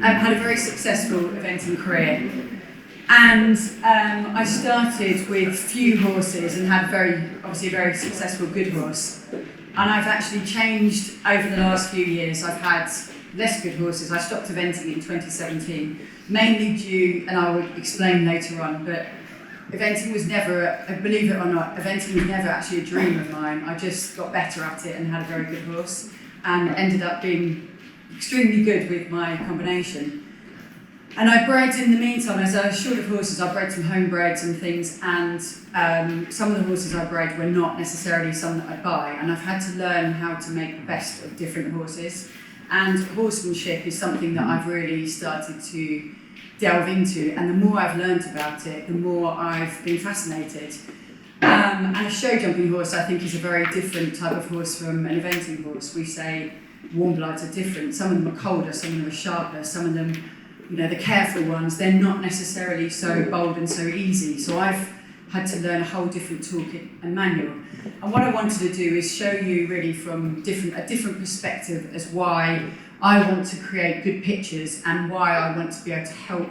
had a very successful eventing career. And I started with few horses and had obviously a very successful good horse. And I've actually changed over the last few years. I've had less good horses. I stopped eventing in 2017, mainly due, and I will explain later on, but eventing was never, believe it or not, eventing was never actually a dream of mine. I just got better at it and had a very good horse and ended up being extremely good with my combination. And I bred in the meantime, as I was short of horses, I bred some homebreds and things, and some of the horses I bred were not necessarily some that I buy, and I've had to learn how to make the best of different horses. And horsemanship is something that I've really started to delve into, and the more I've learned about it, the more I've been fascinated. And a show jumping horse, I think, is a very different type of horse from an eventing horse. We say warm bloods are different. Some of them are colder, some of them are sharper, some of them, the careful ones, they're not necessarily so bold and so easy. So I've had to learn a whole different toolkit and manual. And what I wanted to do is show you really from a different perspective as why I want to create good pictures and why I want to be able to help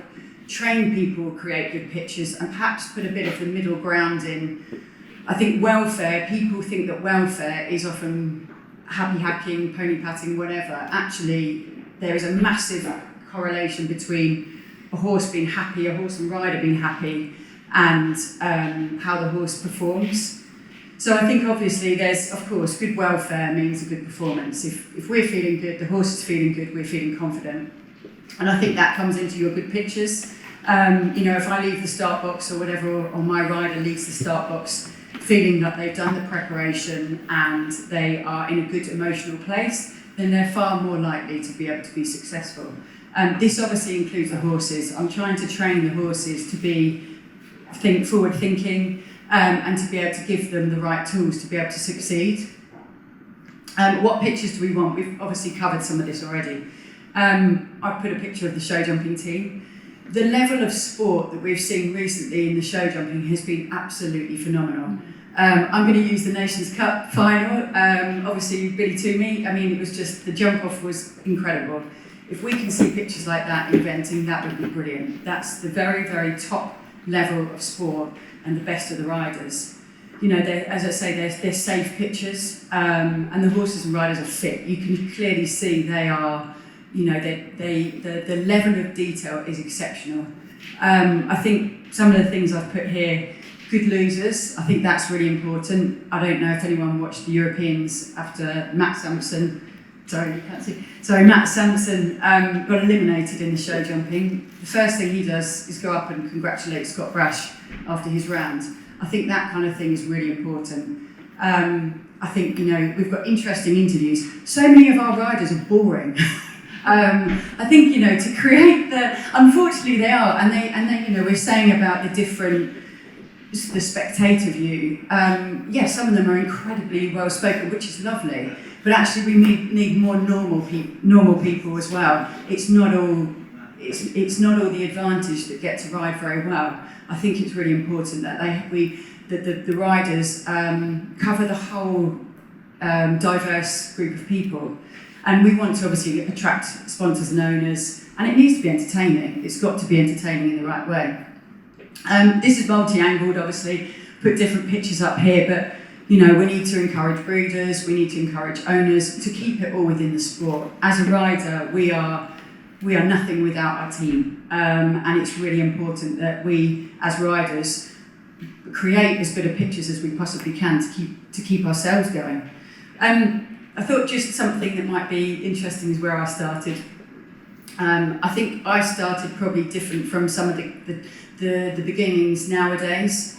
train people create good pictures and perhaps put a bit of the middle ground in. I think welfare, people think that welfare is often happy hacking, pony patting, whatever. Actually, there is a massive correlation between a horse being happy, a horse and rider being happy, and how the horse performs. So I think obviously there's, of course, good welfare means a good performance. If we're feeling good, the horse is feeling good, we're feeling confident. And I think that comes into your good pictures. If I leave the start box or whatever, or my rider leaves the start box feeling that they've done the preparation and they are in a good emotional place, then they're far more likely to be able to be successful. This obviously includes the horses. I'm trying to train the horses to be forward thinking and to be able to give them the right tools to be able to succeed. What pictures do we want? We've obviously covered some of this already. I've put a picture of the show jumping team. The level of sport that we've seen recently in the show jumping has been absolutely phenomenal. I'm going to use the Nations Cup final. Obviously, Billy Toomey, it was just, the jump off was incredible. If we can see pictures like that in eventing, that would be brilliant. That's the very, very top level of sport and the best of the riders. As I say, they're safe pictures, and the horses and riders are fit. You can clearly see they are, the level of detail is exceptional. I think some of the things I've put here, good losers, I think that's really important. I don't know if anyone watched the Europeans after Matt Sampson. Sorry, you can't see. So Matt Sampson got eliminated in the show jumping. The first thing he does is go up and congratulate Scott Brash after his round. I think that kind of thing is really important. I think, we've got interesting interviews. So many of our riders are boring. I think, to create unfortunately they are, and they, we're saying about the spectator view. Yes, some of them are incredibly well spoken, which is lovely. But actually, we need more normal people as well. It's not all the advantage that get to ride very well. I think it's really important that the riders cover the whole diverse group of people, and we want to obviously attract sponsors and owners, and it needs to be entertaining. It's got to be entertaining in the right way. This is multi-angled, obviously. Put different pictures up here, but we need to encourage breeders, we need to encourage owners to keep it all within the sport. As a rider, we are nothing without our team, and it's really important that we, as riders, create as good a pictures as we possibly can to keep ourselves going. I thought just something that might be interesting is where I started. I think I started probably different from some of the beginnings nowadays.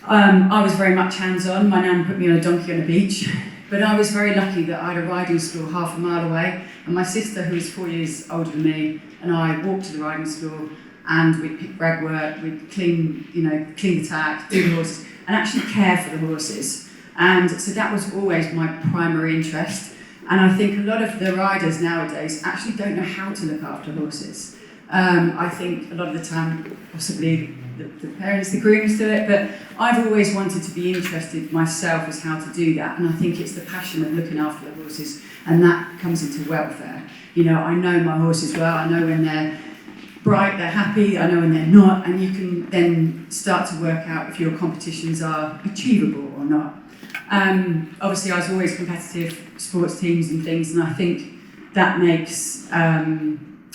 I was very much hands-on. My nan put me on a donkey on a beach, but I was very lucky that I had a riding school half a mile away, and my sister, who was 4 years older than me, and I walked to the riding school, and we'd pick rag work, we'd clean the tack, do the horses, and actually care for the horses. And so that was always my primary interest. And I think a lot of the riders nowadays actually don't know how to look after horses. I think a lot of the time, possibly the parents, the grooms do it, but I've always wanted to be interested myself as how to do that, and I think it's the passion of looking after the horses, and that comes into welfare. You know, I know my horses well, I know when they're bright, they're happy, I know when they're not, and you can then start to work out if your competitions are achievable or not. Obviously, I was always competitive, sports teams and things, and I think that makes,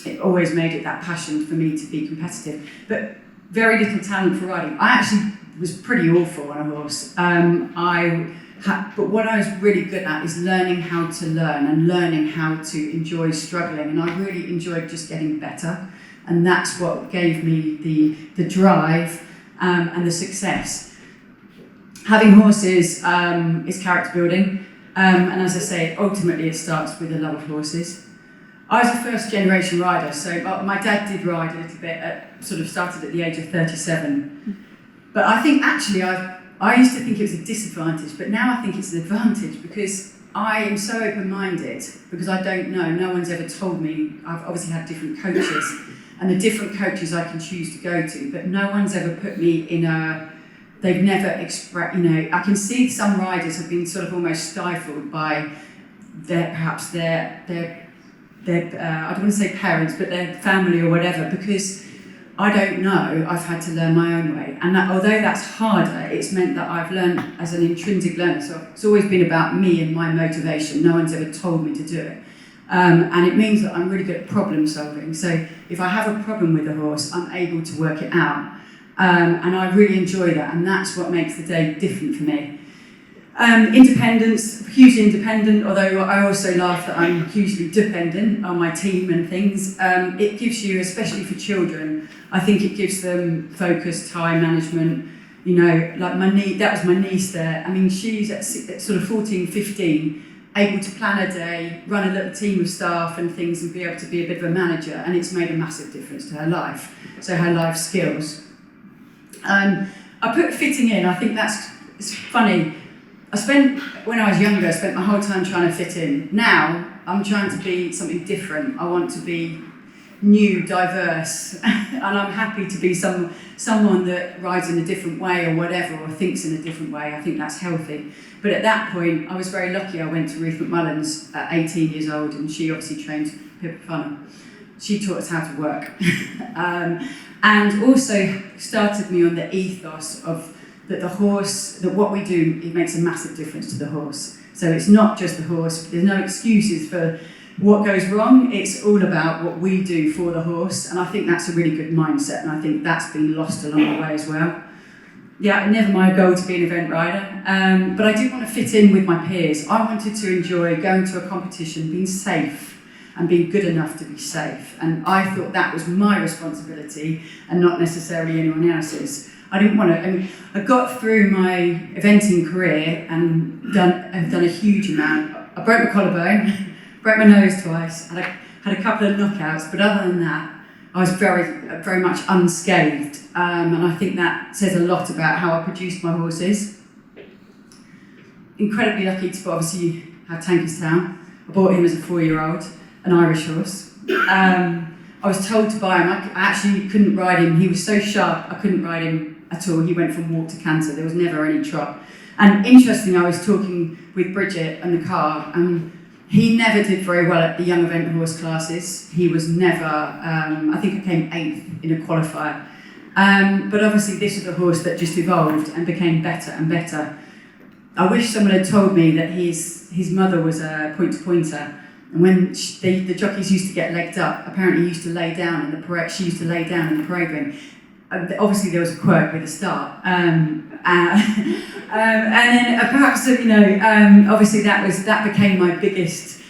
it always made it that passion for me to be competitive. But very little talent for riding. I actually was pretty awful on a horse. But what I was really good at is learning how to learn and learning how to enjoy struggling, and I really enjoyed just getting better, and that's what gave me the drive and the success. Having horses is character building, and as I say, ultimately it starts with a love of horses. I was a first generation rider, so my dad did ride a little bit, sort of started at the age of 37. But I think actually I used to think it was a disadvantage, but now I think it's an advantage because I am so open-minded, because I don't know, no one's ever told me. I've obviously had different coaches, and the different coaches I can choose to go to, but no one's ever put me in they've never expressed, you know, I can see some riders have been sort of almost stifled by their I don't want to say parents, but their family or whatever, because I don't know, I've had to learn my own way. And that, although that's harder, it's meant that I've learned as an intrinsic learner. So it's always been about me and my motivation. No one's ever told me to do it. And it means that I'm really good at problem solving. So if I have a problem with a horse, I'm able to work it out. And I really enjoy that. And that's what makes the day different for me. Independence, hugely independent, although I also laugh that I'm hugely dependent on my team and things. It gives you, especially for children, I think it gives them focus, time management. You know, like that was my niece there. I mean, she's at sort of 14, 15, able to plan a day, run a little team of staff and things, and be able to be a bit of a manager, and it's made a massive difference to her life, so her life skills. I put fitting in, I think it's funny. When I was younger, I spent my whole time trying to fit in. Now, I'm trying to be something different. I want to be new, diverse, and I'm happy to be someone that rides in a different way or whatever, or thinks in a different way. I think that's healthy. But at that point, I was very lucky. I went to Luhmühlen at 18 years old, and she obviously trained Pippa Funnel. She taught us how to work. And also started me on the ethos of that the horse, that what we do, it makes a massive difference to the horse. So it's not just the horse, there's no excuses for what goes wrong, it's all about what we do for the horse, and I think that's a really good mindset, and I think that's been lost along the way as well. Yeah, never my goal to be an event rider, but I did want to fit in with my peers. I wanted to enjoy going to a competition, being safe, and being good enough to be safe, and I thought that was my responsibility and not necessarily anyone else's. I didn't want to. I got through my eventing career and have done a huge amount. I broke my collarbone, broke my nose twice, had a couple of knockouts, but other than that, I was very, very much unscathed, and I think that says a lot about how I produced my horses. Incredibly lucky to obviously have Tankers Town. I bought him as a 4-year-old, an Irish horse. I was told to buy him. I actually couldn't ride him. He was so sharp, I couldn't ride him at all. He went from walk to canter. There was never any trot. And interesting, I was talking with Bridget in the car, and he never did very well at the young event horse classes. He was never, I think I came 8th in a qualifier. But obviously this was a horse that just evolved and became better and better. I wish someone had told me that his mother was a point-to-pointer, and when the jockeys used to get legged up, apparently he used to lay down in the parade. She used to lay down in the parade ring. Obviously there was a quirk with the start, and then perhaps obviously that became my biggest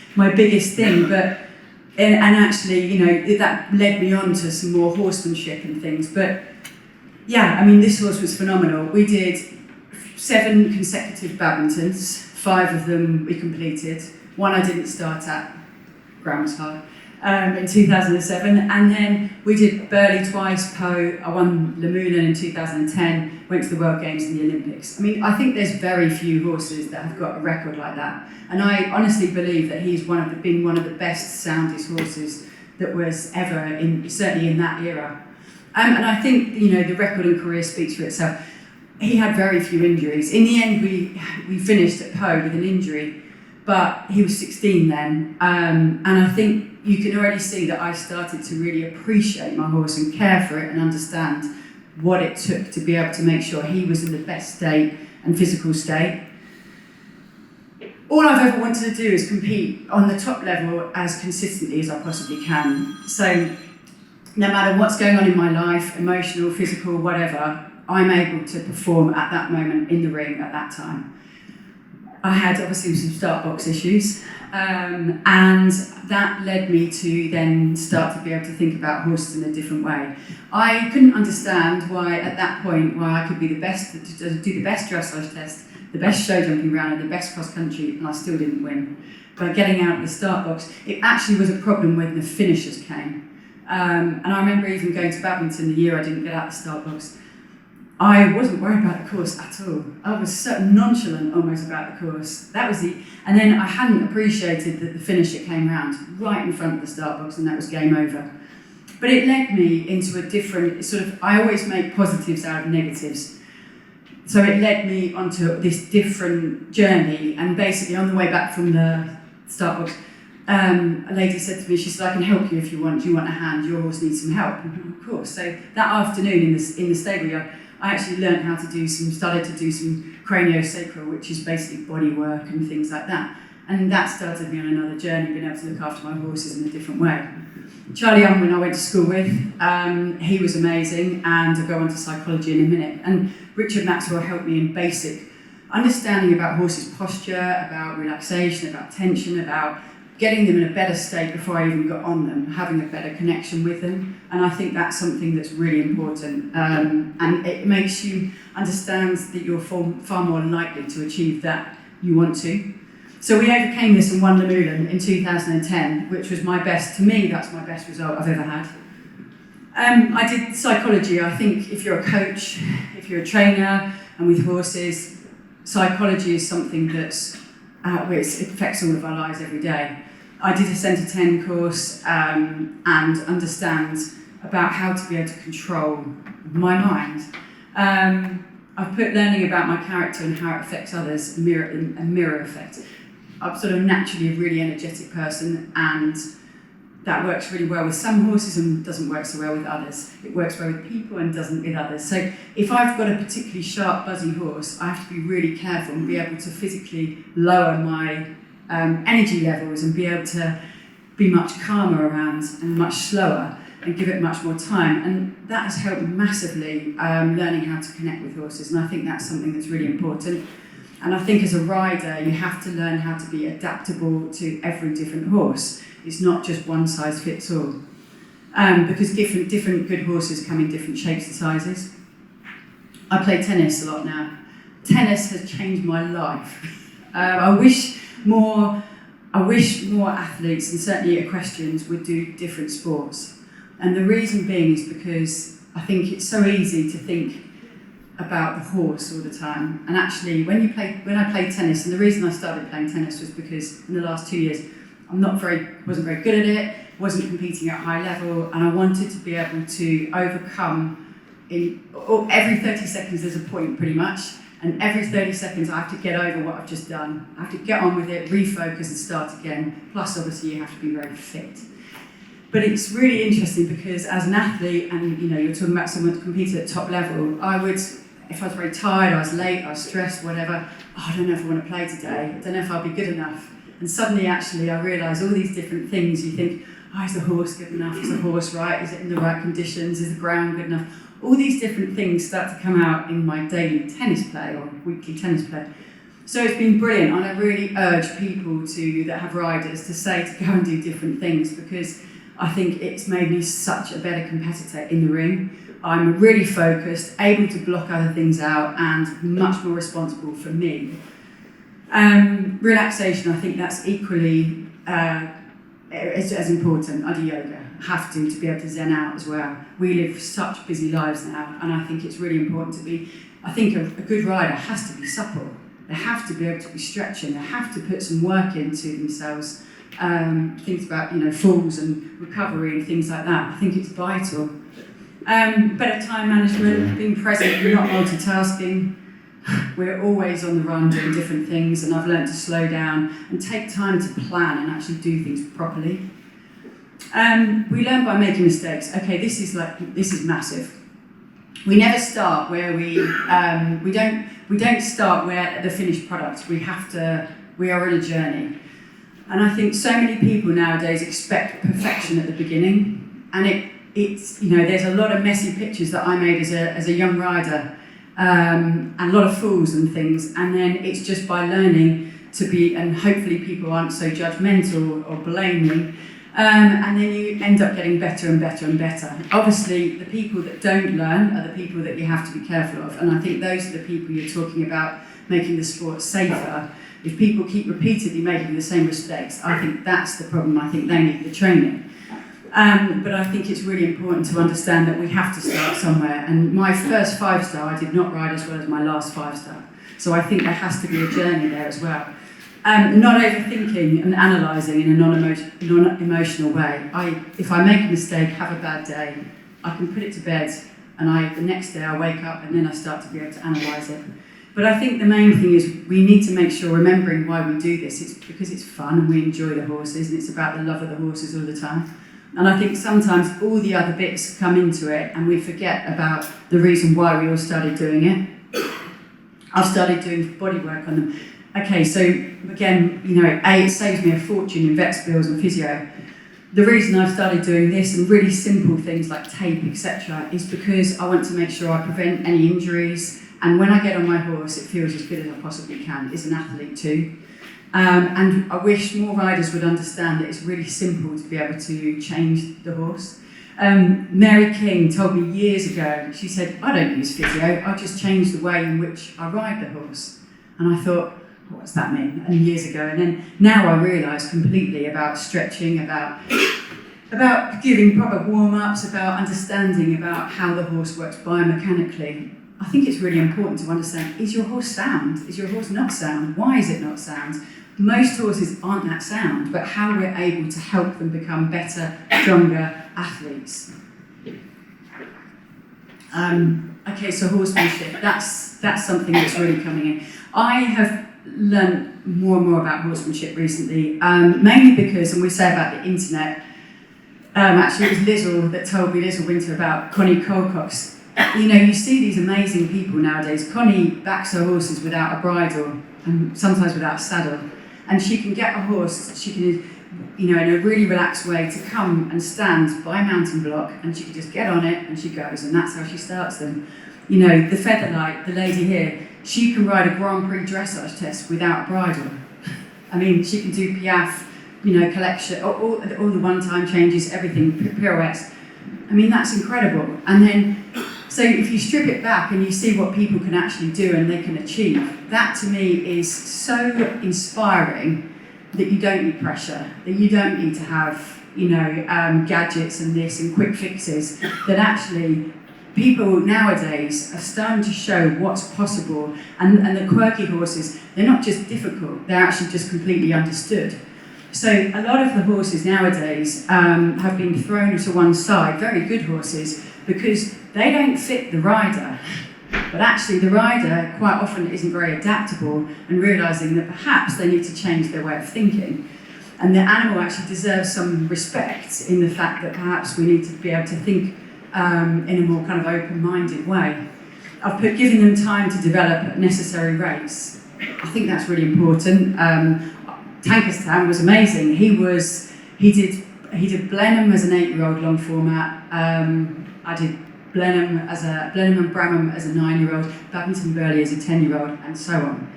thing. But and actually that led me on to some more horsemanship and things. But yeah, I mean this horse was phenomenal. We did 7 consecutive Badmintons, 5 of them we completed. 1 I didn't start at, ground was hard. In 2007, and then we did Burley twice, Poe. I won Luhmühlen in 2010, went to the World Games and the Olympics. I mean, I think there's very few horses that have got a record like that, and I honestly believe that he's been one of the best, soundest horses that was ever certainly in that era. And I think, the record and career speaks for itself. He had very few injuries. In the end, we finished at Poe with an injury, but he was 16 then. And I think you can already see that I started to really appreciate my horse and care for it and understand what it took to be able to make sure he was in the best state and physical state. All I've ever wanted to do is compete on the top level as consistently as I possibly can. So no matter what's going on in my life, emotional, physical, whatever, I'm able to perform at that moment in the ring at that time. I had obviously some start box issues, and that led me to then start to be able to think about horses in a different way. I couldn't understand why at that point I could be the best, to do the best dressage test, the best show jumping round and the best cross country, and I still didn't win. By getting out of the start box, it actually was a problem when the finishers came. And I remember even going to Badminton the year I didn't get out of the start box. I wasn't worried about the course at all. I was so nonchalant almost about the course. And then I hadn't appreciated that the finisher came round right in front of the start box, and that was game over. But it led me into a different I always make positives out of negatives. So it led me onto this different journey, and basically on the way back from the start box, a lady said to me, she said, "I can help you if you want. Do you want a hand? Your horse needs some help." And of course. So that afternoon in the stable yard, I actually learned how to started to do some craniosacral, which is basically bodywork and things like that. And that started me on another journey, being able to look after my horses in a different way. Charlie Unwin I went to school with, he was amazing, and I'll go on to psychology in a minute. And Richard Maxwell helped me in basic understanding about horses' posture, about relaxation, about tension, about getting them in a better state before I even got on them, having a better connection with them. And I think that's something that's really important. And it makes you understand that you're far more likely to achieve that you want to. So we overcame this and won Luhmühlen in 2010, which was my best, to me, that's my best result I've ever had. I did psychology. I think if you're a coach, if you're a trainer, and with horses, psychology is something that's it affects all of our lives every day. I did a Centre 10 course and understand about how to be able to control my mind. I've put learning about my character and how it affects others, a mirror effect. I'm sort of naturally a really energetic person, and that works really well with some horses and doesn't work so well with others. It works well with people and doesn't with others. So if I've got a particularly sharp, buzzy horse, I have to be really careful and be able to physically lower my energy levels and be able to be much calmer around and much slower and give it much more time. And that has helped massively learning how to connect with horses. And I think that's something that's really important. And I think as a rider, you have to learn how to be adaptable to every different horse. It's not just one size fits all. Because different good horses come in different shapes and sizes. I play tennis a lot now. Tennis has changed my life. I wish more athletes, and certainly equestrians, would do different sports. And the reason being is because I think it's so easy to think about the horse all the time. And actually, when I played tennis, and the reason I started playing tennis was because in the last 2 years, wasn't very good at it, wasn't competing at a high level, and I wanted to be able to overcome every 30 seconds there's a point pretty much, and every 30 seconds I have to get over what I've just done. I have to get on with it, refocus and start again, plus obviously you have to be very fit. But it's really interesting because as an athlete, and you're talking about someone competing at top level, if I was very tired, I was late, I was stressed, whatever, I don't know if I want to play today, I don't know if I'll be good enough. And suddenly actually I realise all these different things. You think, is the horse good enough? Is the horse right? Is it in the right conditions? Is the ground good enough? All these different things start to come out in my daily tennis play or weekly tennis play. So it's been brilliant, and I really urge people that have riders to go and do different things, because I think it's made me such a better competitor in the ring. I'm really focused, able to block other things out, and much more responsible for me. Relaxation, I think that's equally as important. I do yoga, have to be able to zen out as well. We live such busy lives now, and I think it's really important to be, I think a good rider has to be supple. They have to be able to be stretching, they have to put some work into themselves things about, falls and recovery and things like that. I think it's vital. Better time management, being present, not multitasking. We're always on the run doing different things, and I've learned to slow down and take time to plan and actually do things properly. We learn by making mistakes. Okay, this is massive. We never start where we don't start where the finished product. We are in a journey. And I think so many people nowadays expect perfection at the beginning, and it's there's a lot of messy pictures that I made as a young rider, and a lot of falls and things, and then it's just by learning to be, and hopefully people aren't so judgmental or blame me, and then you end up getting better and better and better. Obviously, the people that don't learn are the people that you have to be careful of, and I think those are the people you're talking about making the sport safer. If people keep repeatedly making the same mistakes, I think that's the problem. I think they need the training. But I think it's really important to understand that we have to start somewhere. And my first 5-star, I did not ride as well as my last 5-star. So I think there has to be a journey there as well. Not overthinking and analysing in a non-emotional way. If I make a mistake, have a bad day, I can put it to bed, and the next day I wake up and then I start to be able to analyse it. But I think the main thing is we need to make sure, remembering why we do this, it's because it's fun and we enjoy the horses, and it's about the love of the horses all the time. And I think sometimes all the other bits come into it and we forget about the reason why we all started doing it. I've started doing bodywork on them. Okay, so again, it saves me a fortune in vet's bills and physio. The reason I've started doing this and really simple things like tape, etc., is because I want to make sure I prevent any injuries. And when I get on my horse, it feels as good as I possibly can. As an athlete too. And I wish more riders would understand that it's really simple to be able to change the horse. Mary King told me years ago, she said, I don't use physio, I just change the way in which I ride the horse. And I thought, what's that mean? And years ago, and then now I realise completely about stretching, about giving proper warm-ups, about understanding about how the horse works biomechanically. I think it's really important to understand, is your horse sound? Is your horse not sound? Why is it not sound? Most horses aren't that sound, but how we're able to help them become better, stronger athletes. Okay, so horsemanship, that's something that's really coming in. I have learned more and more about horsemanship recently, mainly because, and we say about the internet, actually it was Lizzle that told me, Lizzle Winter, about Connie Colcock's. You see these amazing people nowadays. Connie backs her horses without a bridle and sometimes without a saddle. And she can get a horse, she can, in a really relaxed way, to come and stand by a mountain block, and she can just get on it and she goes, and that's how she starts them. The Featherlight, the lady here, she can ride a Grand Prix dressage test without a bridle. I mean, she can do piaffe, collection, all the one-time changes, everything, pirouettes. I mean, that's incredible. And then, so if you strip it back and you see what people can actually do and they can achieve, that to me is so inspiring that you don't need pressure, that you don't need to have, gadgets and this and quick fixes, that actually people nowadays are starting to show what's possible. And the quirky horses, they're not just difficult, they're actually just completely understood. So a lot of the horses nowadays have been thrown to one side, very good horses, because they don't fit the rider. But actually the rider quite often isn't very adaptable and realising that perhaps they need to change their way of thinking. And the animal actually deserves some respect in the fact that perhaps we need to be able to think in a more kind of open-minded way. I've giving them time to develop at necessary rates. I think that's really important. Tankers Town was amazing. He did Blenheim as an 8-year-old long format. I did Blenheim and Bramham as a 9-year-old, Badminton Burley as a 10-year-old, and so on.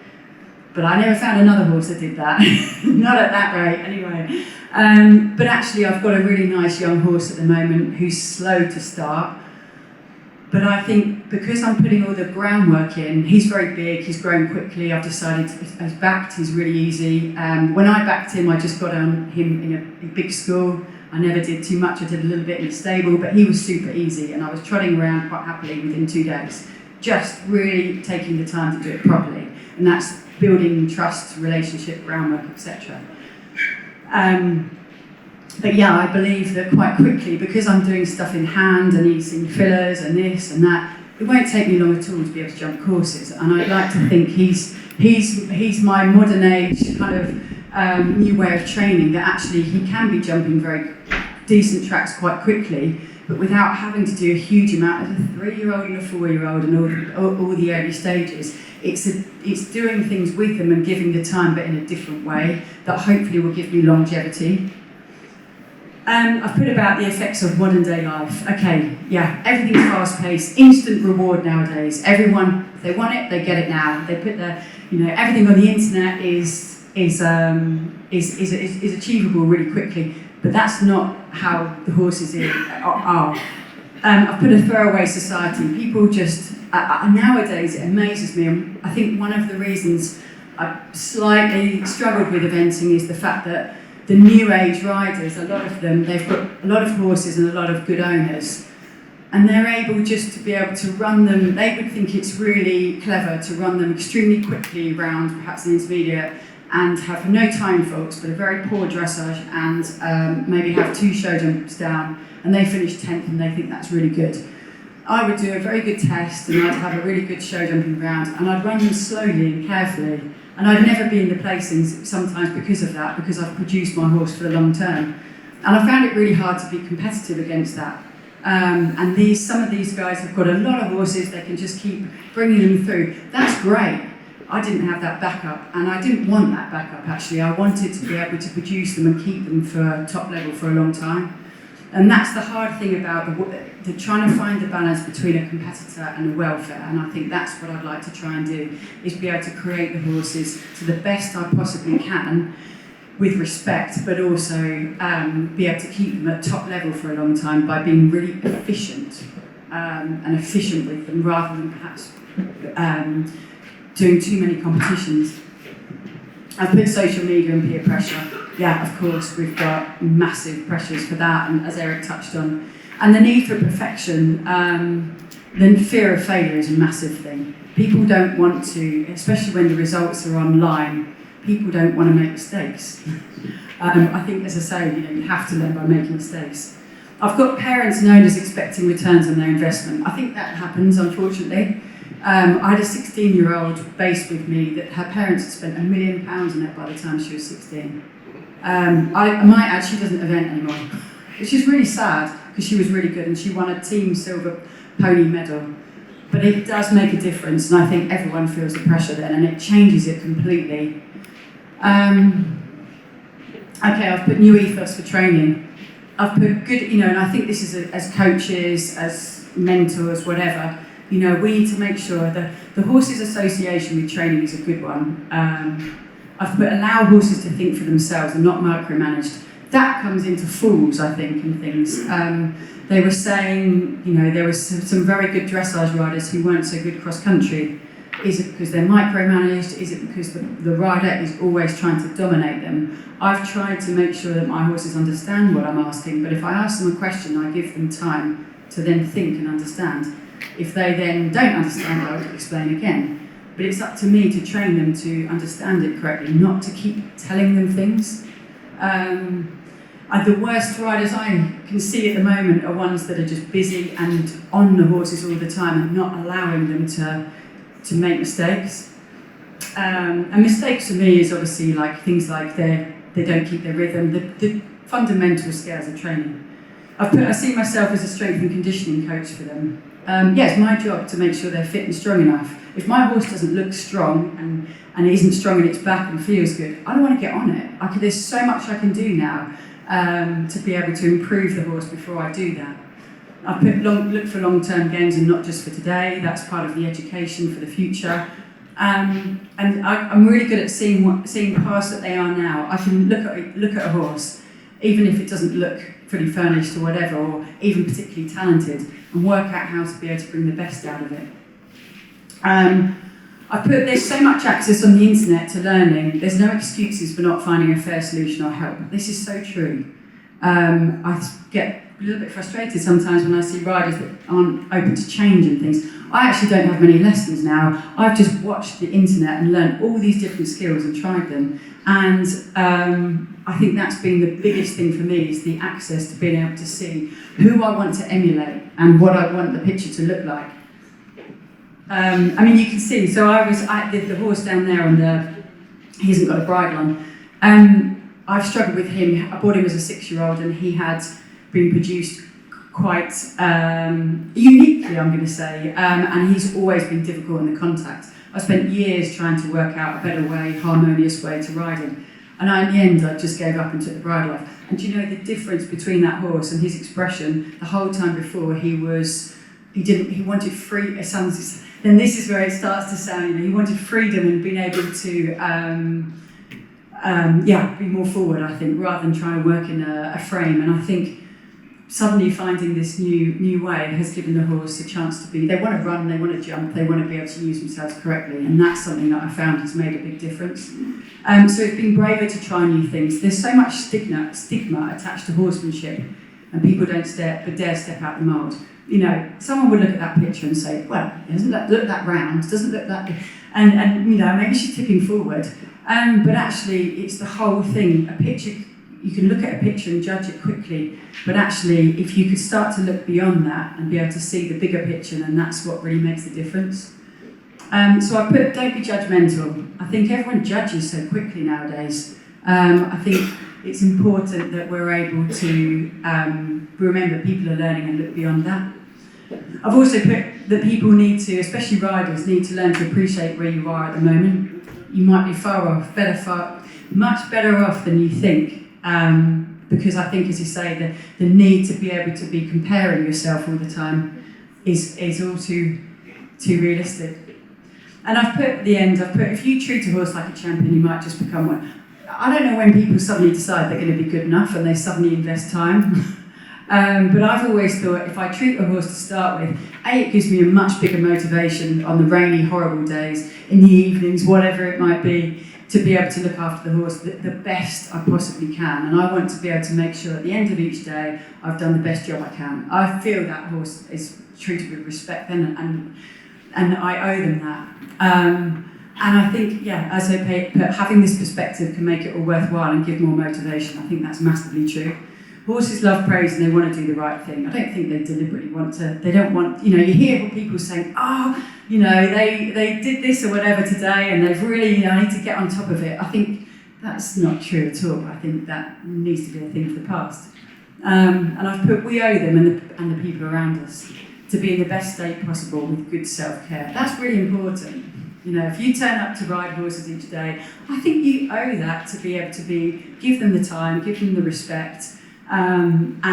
But I never found another horse that did that. Not at that rate, anyway. But actually, I've got a really nice young horse at the moment who's slow to start. But I think because I'm putting all the groundwork in, he's very big, he's grown quickly. I've decided he's backed, he's really easy. When I backed him, I just got on him in a big school. I never did too much, I did a little bit in the stable, but he was super easy, and I was trotting around quite happily within 2 days. Just really taking the time to do it properly. And that's building trust, relationship, groundwork, etc. But yeah, I believe that quite quickly, because I'm doing stuff in hand and eating fillers and this and that, it won't take me long at all to be able to jump courses. And I'd like to think he's my modern age kind of new way of training, that actually he can be jumping very decent tracks quite quickly, but without having to do a huge amount as a 3-year-old and a 4-year-old and all the early stages. It's doing things with them and giving the time, but in a different way, that hopefully will give me longevity. I've put about the effects of modern day life. Okay, yeah, everything's fast paced, instant reward nowadays. Everyone, if they want it, they get it now. They put everything on the internet is achievable really quickly, but that's not how the horses are. I've put a throwaway society. People just, nowadays it amazes me, and I think one of the reasons I've slightly struggled with eventing is the fact that the new age riders, a lot of them, they've got a lot of horses and a lot of good owners, and they're able just to be able to run them. They would think it's really clever to run them extremely quickly around perhaps an intermediate and have no time faults, but a very poor dressage, and maybe have 2 show jumps down, and they finish 10th and they think that's really good. I would do a very good test, and I'd have a really good show jumping round, and I'd run them slowly and carefully. And I'd never be in the placings sometimes because of that, because I've produced my horse for the long term. And I found it really hard to be competitive against that. And some of these guys have got a lot of horses, they can just keep bringing them through. That's great. I didn't have that backup, and I didn't want that backup actually. I wanted to be able to produce them and keep them for top level for a long time. And that's the hard thing about the trying to find the balance between a competitor and a welfare. And I think that's what I'd like to try and do, is be able to create the horses to the best I possibly can with respect, but also be able to keep them at top level for a long time by being really efficient and efficient with them, rather than perhaps doing too many competitions. I've put social media and peer pressure. Yeah, of course, we've got massive pressures for that, and as Eric touched on. And the need for perfection, the fear of failure is a massive thing. People don't want to, especially when the results are online, people don't want to make mistakes. I think, as I say, you have to learn by making mistakes. I've got parents and owners expecting returns on their investment. I think that happens, unfortunately. I had a 16-year-old based with me that her parents had spent £1 million on it by the time she was 16. I might add, she doesn't event anymore, which is really sad, because she was really good and she won a team silver pony medal. But it does make a difference, and I think everyone feels the pressure then, and it changes it completely. Okay, I've put new ethos for training. I've put good, and I think this is as coaches, as mentors, whatever, we need to make sure that the horses' association with training is a good one. I've put allow horses to think for themselves and not micromanaged. That comes into fools, I think, and things. They were saying, there was some very good dressage riders who weren't so good cross-country. Is it because they're micromanaged? Is it because the rider is always trying to dominate them? I've tried to make sure that my horses understand what I'm asking, but if I ask them a question, I give them time to then think and understand. If they then don't understand, I'll explain again. But it's up to me to train them to understand it correctly, not to keep telling them things. The worst riders I can see at the moment are ones that are just busy and on the horses all the time and not allowing them to make mistakes. And mistakes for me is obviously like things like they don't keep their rhythm, the fundamental scales of training. I see myself as a strength and conditioning coach for them. It's my job to make sure they're fit and strong enough. If my horse doesn't look strong and it isn't strong in its back and feels good, I don't want to get on it. There's so much I can do now to be able to improve the horse before I do that. I look for long-term gains and not just for today. That's part of the education for the future. And I'm really good at seeing past that they are now. I can look at a horse, even if it doesn't look fully furnished or whatever, or even particularly talented, and work out how to be able to bring the best out of it. There's so much access on the internet to learning. There's no excuses for not finding a fair solution or help. This is so true. I get a little bit frustrated sometimes when I see riders that aren't open to change and things. I actually don't have many lessons now. I've just watched the internet and learned all these different skills and tried them. And I think that's been the biggest thing for me, is the access to being able to see who I want to emulate and what I want the picture to look like. I mean, you can see, so I did the horse down there he hasn't got a bridle on. I've struggled with him. I bought him as a 6-year-old, and he had been produced quite uniquely, I'm going to say, and he's always been difficult in the contact. I spent years trying to work out a better way, harmonious way to ride him, and in the end I just gave up and took the bridle off. And do you know the difference between that horse and his expression? The whole time before, he wanted free. Then this is where it starts to sound. He wanted freedom and being able to be more forward, I think, rather than trying to work in a frame. And I think suddenly finding this new way has given the horse a chance to be. They want to run, they want to jump, they want to be able to use themselves correctly, and that's something that I found has made a big difference. So it's been braver to try new things. There's so much stigma attached to horsemanship, and people don't dare step out the mould. You know, someone would look at that picture and say, well, it doesn't look that round, doesn't look that, and you know, maybe she's tipping forward. But actually, it's the whole thing. A picture, you can look at a picture and judge it quickly, but actually, if you could start to look beyond that and be able to see the bigger picture, then that's what really makes the difference. So I put, don't be judgmental. I think everyone judges so quickly nowadays. I think it's important that we're able to remember people are learning and look beyond that. I've also put that people need to, especially riders, need to learn to appreciate where you are at the moment. You might be much better off than you think. Because I think, as you say, the need to be able to be comparing yourself all the time is all too realistic. And I've put at the end, if you treat a horse like a champion, you might just become one. I don't know when people suddenly decide they're going to be good enough and they suddenly invest time. But I've always thought, if I treat a horse to start with, it gives me a much bigger motivation on the rainy, horrible days, in the evenings, whatever it might be, to be able to look after the horse the best I possibly can. And I want to be able to make sure at the end of each day I've done the best job I can. I feel that horse is treated with respect then, and I owe them that. And I think, as I put, having this perspective can make it all worthwhile and give more motivation. I think that's massively true. Horses love praise and they want to do the right thing. I don't think they deliberately they don't want, you hear people saying, they did this or whatever today and they've really, I need to get on top of it. I think that's not true at all. I think that needs to be a thing for the past. And I've put, we owe them and the people around us to be in the best state possible with good self-care. That's really important. If you turn up to ride horses each day, I think you owe that to be able to give them the time, give them the respect, and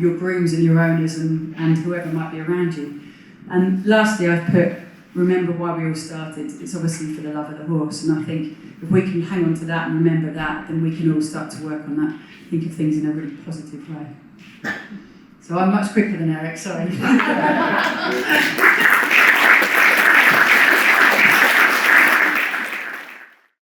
your grooms and your owners and whoever might be around you. And lastly, I've put, remember why we all started. It's obviously for the love of the horse, and I think if we can hang on to that and remember that, then we can all start to work on that, think of things in a really positive way. So I'm much quicker than Eric, sorry.